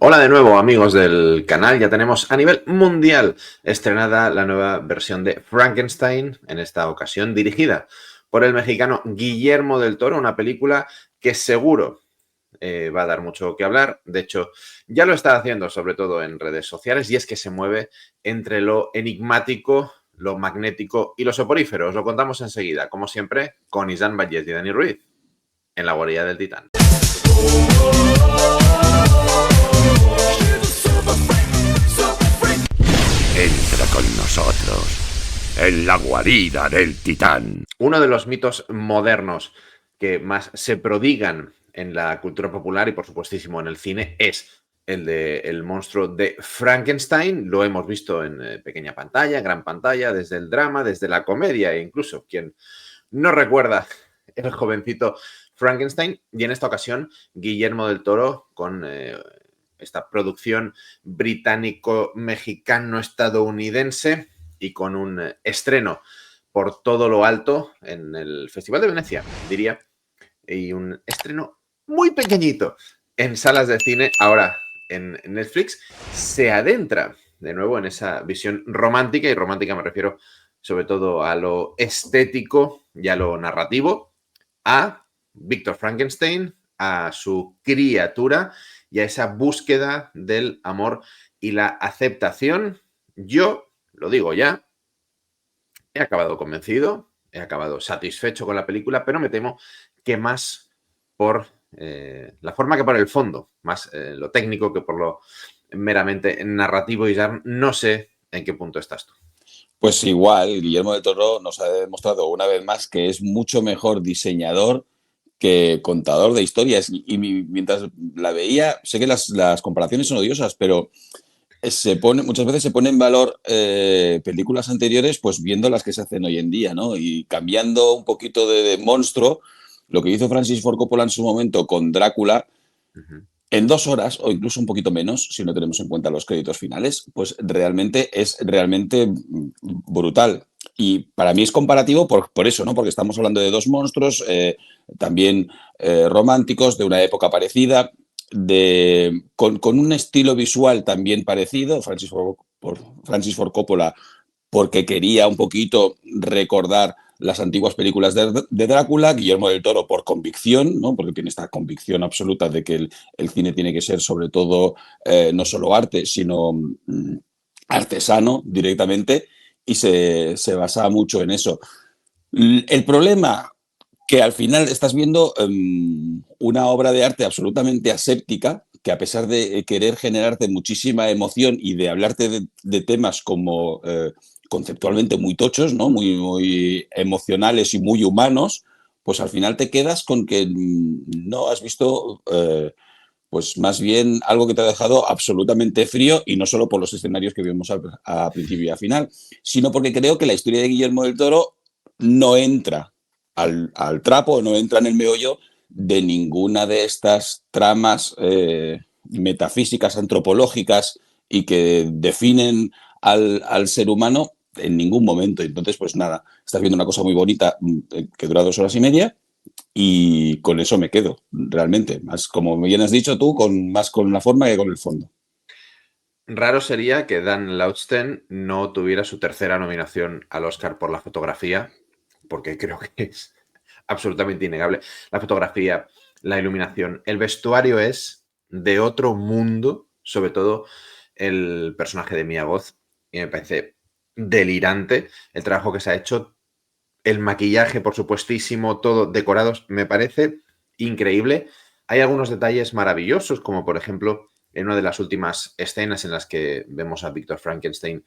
Hola de nuevo amigos del canal, ya tenemos a nivel mundial estrenada la nueva versión de Frankenstein, en esta ocasión dirigida por el mexicano Guillermo del Toro, una película que seguro va a dar mucho que hablar. De hecho, ya lo está haciendo sobre todo en redes sociales y es que se mueve entre lo enigmático, lo magnético y lo soporífero. Os lo contamos enseguida, como siempre, con Isán Vallés y Dani Ruiz en la guarida del Titán. Entra con nosotros en la guarida del Titán. Uno de los mitos modernos que más se prodigan en la cultura popular y por supuestísimo en el cine es el del monstruo de Frankenstein. Lo hemos visto en pequeña pantalla, gran pantalla, desde el drama, desde la comedia e incluso quien no recuerda el jovencito Frankenstein. Y en esta ocasión Guillermo del Toro con esta producción británico-mexicano-estadounidense y con un estreno por todo lo alto en el Festival de Venecia, diría, y un estreno muy pequeñito en salas de cine. Ahora en Netflix se adentra de nuevo en esa visión romántica, y romántica me refiero sobre todo a lo estético y a lo narrativo, a Víctor Frankenstein, a su criatura y a esa búsqueda del amor y la aceptación. Yo, lo digo ya, he acabado convencido, he acabado satisfecho con la película, pero me temo que más por la forma que por el fondo, más lo técnico que por lo meramente narrativo. Y ya no sé en qué punto estás tú. Pues igual, Guillermo del Toro nos ha demostrado una vez más que es mucho mejor diseñador que contador de historias. Mientras la veía, sé que las comparaciones son odiosas, pero muchas veces se pone en valor películas anteriores, pues viendo las que se hacen hoy en día, ¿no? Y cambiando un poquito de monstruo, lo que hizo Francis Ford Coppola en su momento con Drácula, en 2 horas, o incluso un poquito menos, si no tenemos en cuenta los créditos finales, pues realmente es realmente brutal. Y para mí es comparativo por eso, ¿no? Porque estamos hablando de dos monstruos, también románticos, de una época parecida, con un estilo visual también parecido. Francis Ford Coppola, porque quería un poquito recordar las antiguas películas de Drácula, Guillermo del Toro por convicción, ¿no? Porque tiene esta convicción absoluta de que el cine tiene que ser sobre todo no solo arte, sino artesano directamente, y se basa mucho en eso. El problema, que al final estás viendo una obra de arte absolutamente aséptica, que a pesar de querer generarte muchísima emoción y de hablarte de temas como conceptualmente muy tochos, ¿no? Muy emocionales y muy humanos, pues al final te quedas con que no has visto pues más bien algo que te ha dejado absolutamente frío, y no solo por los escenarios que vimos a principio y a final, sino porque creo que la historia de Guillermo del Toro no entra al trapo, no entra en el meollo de ninguna de estas tramas metafísicas, antropológicas y que definen al ser humano en ningún momento. Entonces, pues nada, estás viendo una cosa muy bonita que dura 2 horas y media, y con eso me quedo, realmente. Más, como bien has dicho tú, más con la forma que con el fondo. Raro sería que Dan Lausten no tuviera su tercera nominación al Oscar por la fotografía, porque creo que es absolutamente innegable. La fotografía, la iluminación, el vestuario es de otro mundo, sobre todo el personaje de Mia Goth, y me parece delirante el trabajo que se ha hecho. El maquillaje, por supuestísimo, todo decorados, me parece increíble. Hay algunos detalles maravillosos, como por ejemplo en una de las últimas escenas en las que vemos a Víctor Frankenstein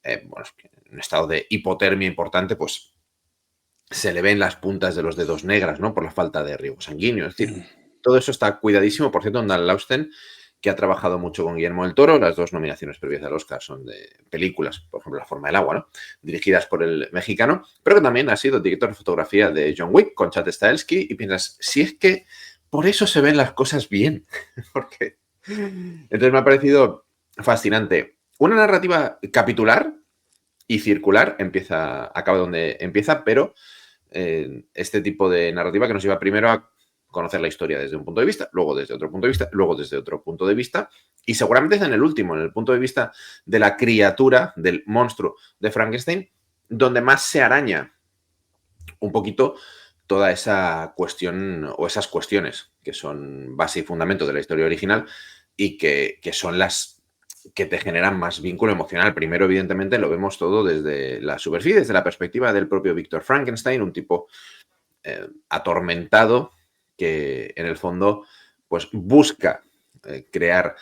bueno, en un estado de hipotermia importante, pues se le ven las puntas de los dedos negras, ¿no? Por la falta de riego sanguíneo. Es decir, todo eso está cuidadísimo. Por cierto, Dan Lausten, que ha trabajado mucho con Guillermo del Toro, las dos nominaciones previas al Oscar son de películas, por ejemplo, La forma del agua, ¿no? Dirigidas por el mexicano, pero que también ha sido director de fotografía de John Wick con Chad Stahelski, y piensas, si es que por eso se ven las cosas bien, porque... Entonces me ha parecido fascinante. Una narrativa capitular y circular, acaba donde empieza, pero este tipo de narrativa que nos lleva primero a conocer la historia desde un punto de vista, luego desde otro punto de vista, luego desde otro punto de vista, y seguramente es en el último, en el punto de vista de la criatura, del monstruo de Frankenstein, donde más se araña un poquito toda esa cuestión o esas cuestiones que son base y fundamento de la historia original y que son las que te generan más vínculo emocional. Primero, evidentemente, lo vemos todo desde la superficie, desde la perspectiva del propio Víctor Frankenstein, un tipo atormentado que en el fondo pues busca crear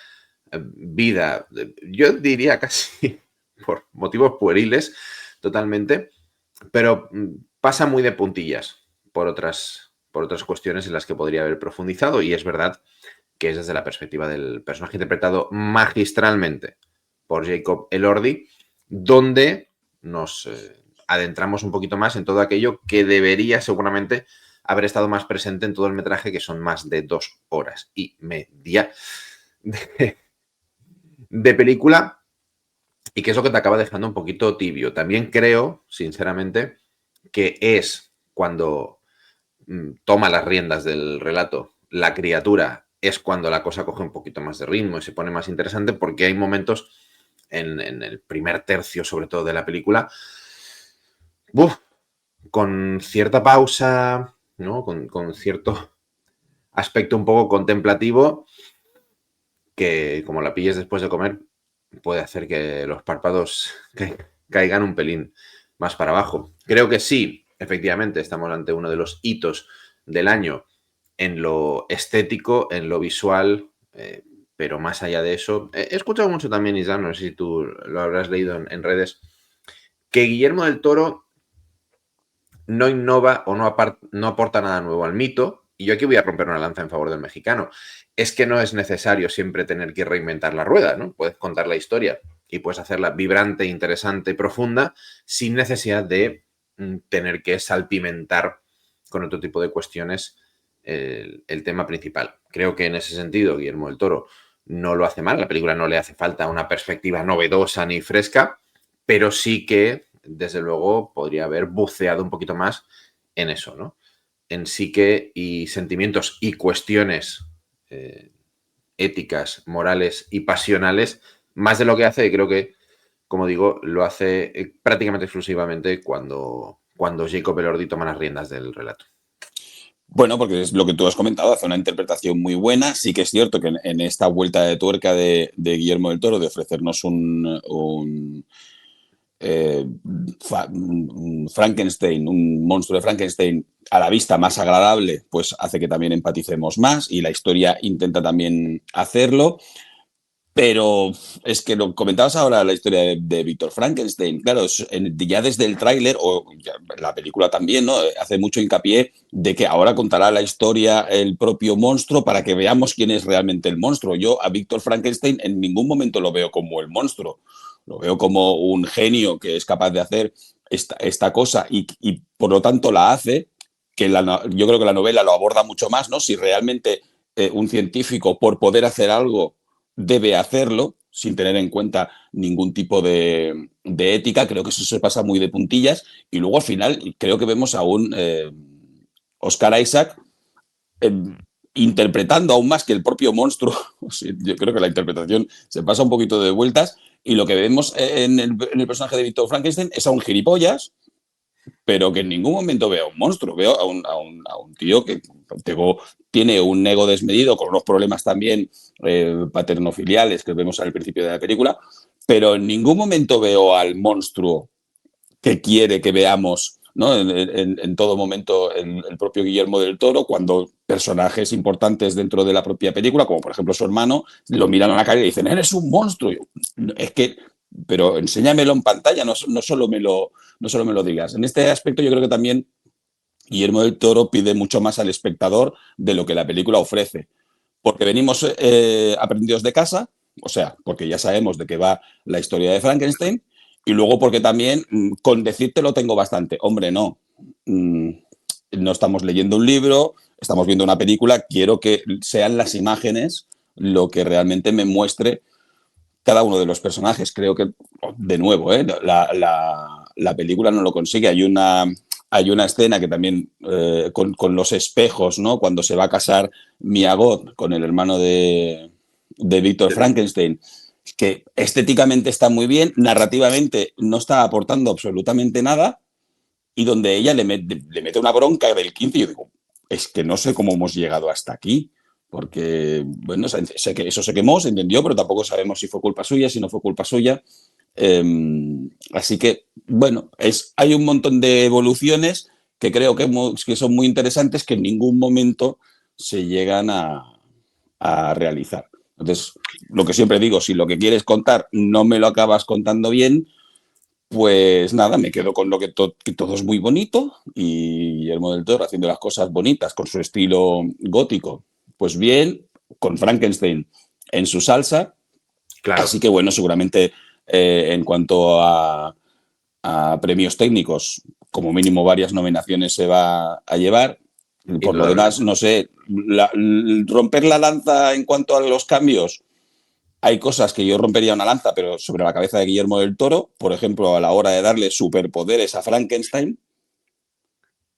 vida, yo diría casi por motivos pueriles totalmente, pero pasa muy de puntillas por otras cuestiones en las que podría haber profundizado, y es verdad que es desde la perspectiva del personaje interpretado magistralmente por Jacob Elordi, donde nos adentramos un poquito más en todo aquello que debería seguramente haber estado más presente en todo el metraje, que son más de 2 horas y media de película, y que es lo que te acaba dejando un poquito tibio. También creo, sinceramente, que es cuando toma las riendas del relato la criatura, es cuando la cosa coge un poquito más de ritmo y se pone más interesante, porque hay momentos en el primer tercio, sobre todo, de la película, con cierta pausa, ¿no? Con cierto aspecto un poco contemplativo, que como la pilles después de comer, puede hacer que los párpados caigan un pelín más para abajo. Creo que sí, efectivamente, estamos ante uno de los hitos del año en lo estético, en lo visual, pero más allá de eso, he escuchado mucho también, Isaac, no sé si tú lo habrás leído en redes, que Guillermo del Toro no innova o no aporta nada nuevo al mito, y yo aquí voy a romper una lanza en favor del mexicano. Es que no es necesario siempre tener que reinventar la rueda, ¿no? Puedes contar la historia y puedes hacerla vibrante, interesante, profunda, sin necesidad de tener que salpimentar con otro tipo de cuestiones el tema principal. Creo que en ese sentido Guillermo del Toro no lo hace mal, la película no le hace falta una perspectiva novedosa ni fresca, pero sí que, desde luego, podría haber buceado un poquito más en eso, ¿no? En psique y sentimientos y cuestiones éticas, morales y pasionales, más de lo que hace, y creo que, como digo, lo hace prácticamente exclusivamente cuando Jacob Elordi toma las riendas del relato. Bueno, porque es lo que tú has comentado, hace una interpretación muy buena. Sí que es cierto que en esta vuelta de tuerca de Guillermo del Toro, de ofrecernos un Frankenstein, un monstruo de Frankenstein a la vista más agradable, pues hace que también empaticemos más, y la historia intenta también hacerlo. Pero es que lo comentabas ahora, la historia de Víctor Frankenstein. Claro, ya desde el tráiler, o ya la película también, ¿no? Hace mucho hincapié de que ahora contará la historia el propio monstruo para que veamos quién es realmente el monstruo. Yo a Víctor Frankenstein en ningún momento lo veo como el monstruo. Lo veo como un genio que es capaz de hacer esta cosa y por lo tanto la hace, que yo creo que la novela lo aborda mucho más, ¿no? Si realmente un científico, por poder hacer algo, debe hacerlo sin tener en cuenta ningún tipo de ética. Creo que eso se pasa muy de puntillas, y luego al final creo que vemos a un Oscar Isaac interpretando aún más que el propio monstruo. Yo creo que la interpretación se pasa un poquito de vueltas, y lo que vemos en el personaje de Víctor Frankenstein es a un gilipollas, pero que en ningún momento veo a un monstruo. Veo a un tío que tiene un ego desmedido, con unos problemas también paternofiliales que vemos al principio de la película, pero en ningún momento veo al monstruo que quiere que veamos, ¿no? En todo momento el propio Guillermo del Toro, cuando personajes importantes dentro de la propia película, como por ejemplo su hermano, lo miran a la cara y dicen, eres un monstruo. Es que, pero enséñamelo en pantalla, no solo me lo digas. En este aspecto yo creo que también Guillermo del Toro pide mucho más al espectador de lo que la película ofrece. Porque venimos aprendidos de casa, o sea, porque ya sabemos de qué va la historia de Frankenstein, y luego porque también con decírtelo tengo bastante. Hombre, no. No estamos leyendo un libro, estamos viendo una película, quiero que sean las imágenes lo que realmente me muestre cada uno de los personajes. Creo que, de nuevo, la película no lo consigue. Hay una escena que también, con los espejos, ¿no? Cuando se va a casar Mia Goth con el hermano de de Víctor Frankenstein, que estéticamente está muy bien, narrativamente no está aportando absolutamente nada, y donde ella le mete una bronca del 15 y yo digo, es que no sé cómo hemos llegado hasta aquí, porque, bueno, sé que eso se quemó, se entendió, pero tampoco sabemos si fue culpa suya, si no fue culpa suya. Así que, bueno, hay un montón de evoluciones que creo que son muy interesantes que en ningún momento se llegan a realizar. Entonces, lo que siempre digo, si lo que quieres contar no me lo acabas contando bien, pues nada, me quedo con lo que todo es muy bonito y Guillermo del Toro haciendo las cosas bonitas con su estilo gótico, pues bien, con Frankenstein en su salsa. Claro. Así que bueno, seguramente en cuanto a premios técnicos, como mínimo varias nominaciones se va a llevar. Por lo demás, no sé, romper la lanza en cuanto a los cambios, hay cosas que yo rompería una lanza, pero sobre la cabeza de Guillermo del Toro, por ejemplo, a la hora de darle superpoderes a Frankenstein,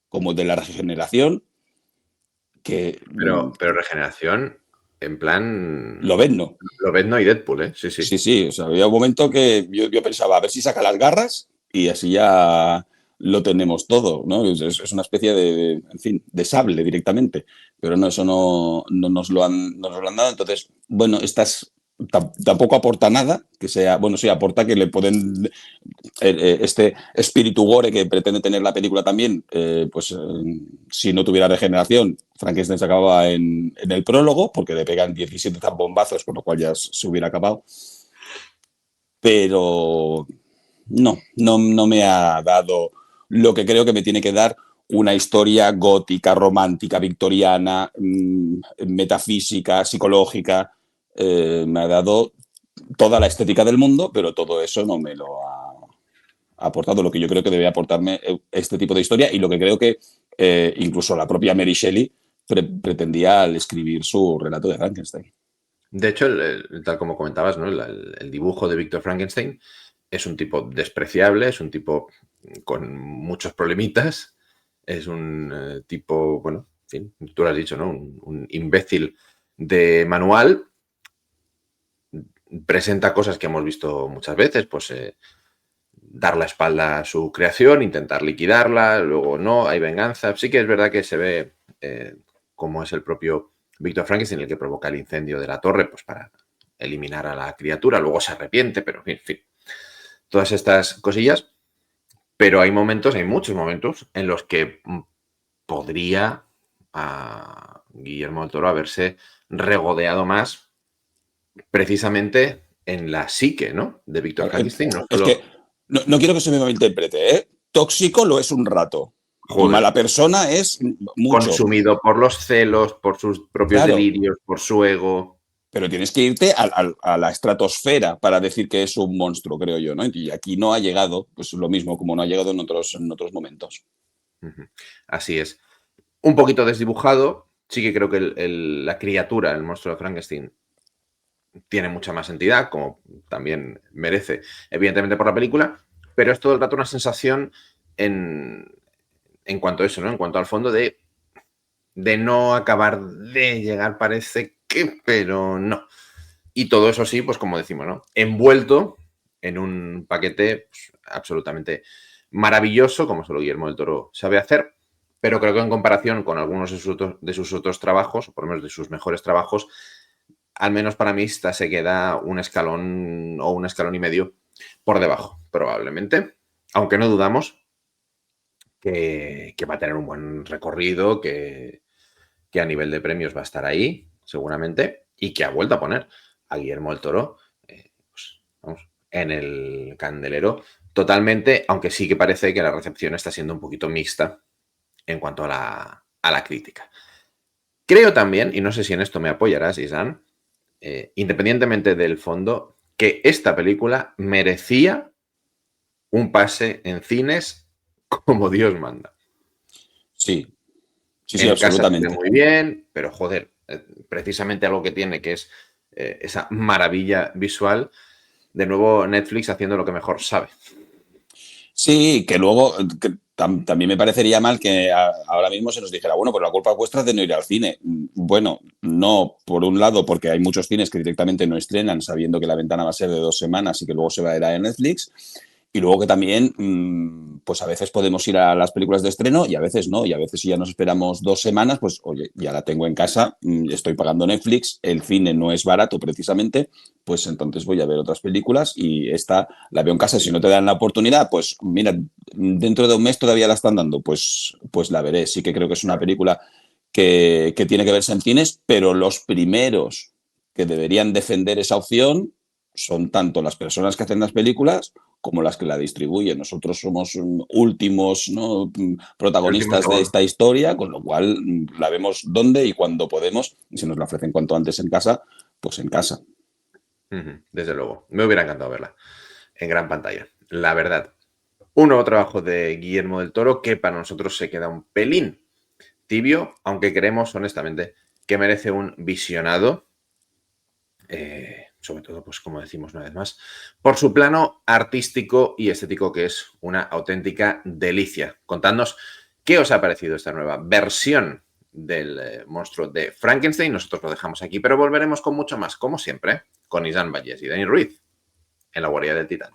como de la regeneración, que Pero regeneración, en plan. lo ven, ¿no? Lo ves, no, y Deadpool, ¿eh? Sí, sí. Sí, sí, o sea, había un momento que yo pensaba, a ver si saca las garras y así ya lo tenemos todo, ¿no? Es una especie en fin, de sable directamente, pero no, eso no nos lo han dado. Entonces, bueno, tampoco aporta nada, que sea, bueno, sí, aporta que le pueden, este espíritu gore que pretende tener la película también, si no tuviera regeneración, Frankenstein se acababa en el prólogo, porque le pegan 17 bombazos, con lo cual ya se hubiera acabado. Pero no me ha dado lo que creo que me tiene que dar una historia gótica, romántica, victoriana, metafísica, psicológica. Me ha dado toda la estética del mundo, pero todo eso no me lo ha aportado lo que yo creo que debe aportarme este tipo de historia y lo que creo que incluso la propia Mary Shelley pretendía al escribir su relato de Frankenstein. De hecho, tal como comentabas, ¿no? El dibujo de Víctor Frankenstein es un tipo despreciable, es un tipo con muchos problemitas, es un tipo, bueno, en fin, tú lo has dicho, ¿no? Un imbécil de manual, presenta cosas que hemos visto muchas veces, pues dar la espalda a su creación, intentar liquidarla, luego no, hay venganza. Sí que es verdad que se ve cómo es el propio Víctor Frankenstein el que provoca el incendio de la torre, pues para eliminar a la criatura, luego se arrepiente, pero en fin, todas estas cosillas. Pero hay momentos, hay muchos momentos en los que podría a Guillermo del Toro haberse regodeado más precisamente en la psique, ¿no? De Víctor Frankenstein. No Es solo... que no quiero que se me malinterprete, ¿eh? Tóxico lo es un rato. Y Joder, mala persona es mucho. consumido por los celos, por sus propios Claro, delirios, por su ego. pero tienes que irte a la estratosfera para decir que es un monstruo, creo yo, ¿no? Y aquí no ha llegado, pues lo mismo, como no ha llegado en otros momentos. Así es. Un poquito desdibujado. Sí que creo que la criatura, el monstruo de Frankenstein, tiene mucha más entidad, como también merece, evidentemente, por la película, pero es todo el rato una sensación en cuanto a eso, ¿no? En cuanto al fondo de no acabar de llegar, parece que, pero no. Y todo eso sí, pues como decimos, ¿no? Envuelto en un paquete pues, absolutamente maravilloso, como solo Guillermo del Toro sabe hacer, pero creo que en comparación con algunos de sus otros trabajos, o por lo menos de sus mejores trabajos, al menos para mí esta se queda un escalón o un escalón y medio por debajo, probablemente. Aunque no dudamos que va a tener un buen recorrido, que a nivel de premios va a estar ahí, seguramente, y que ha vuelto a poner a Guillermo del Toro pues, vamos, en el candelero totalmente, aunque sí que parece que la recepción está siendo un poquito mixta en cuanto a la crítica. Creo también, y no sé si en esto me apoyarás, Isan, independientemente del fondo, que esta película merecía un pase en cines como Dios manda. Sí, sí, sí, En casa se ve absolutamente. muy bien, pero joder, precisamente algo que tiene que es esa maravilla visual, de nuevo Netflix haciendo lo que mejor sabe. Sí, que luego también me parecería mal que ahora mismo se nos dijera, bueno, pues la culpa vuestra es de no ir al cine. Bueno, no, por un lado, porque hay muchos cines que directamente no estrenan sabiendo que la ventana va a ser de 2 semanas y que luego se va a ir a Netflix. Y luego que también, pues a veces podemos ir a las películas de estreno y a veces no. Y a veces si ya nos esperamos 2 semanas, pues oye, ya la tengo en casa, estoy pagando Netflix, el cine no es barato precisamente, pues entonces voy a ver otras películas y esta la veo en casa. Si no te dan la oportunidad, pues mira, dentro de un mes todavía la están dando, pues la veré. Sí que creo que es una película que tiene que verse en cines, pero los primeros que deberían defender esa opción son tanto las personas que hacen las películas como las que la distribuyen. Nosotros somos últimos, ¿no?, protagonistas de esta historia, con lo cual la vemos donde y cuando podemos, y si nos la ofrecen cuanto antes en casa, pues en casa. Desde luego. Me hubiera encantado verla en gran pantalla, la verdad. Un nuevo trabajo de Guillermo del Toro que para nosotros se queda un pelín tibio, aunque creemos honestamente que merece un visionado. Sobre todo, pues como decimos una vez más, por su plano artístico y estético, que es una auténtica delicia. Contadnos qué os ha parecido esta nueva versión del monstruo de Frankenstein. Nosotros lo dejamos aquí, pero volveremos con mucho más, como siempre, con Isán Valles y Dani Ruiz en La Guarida del Titán.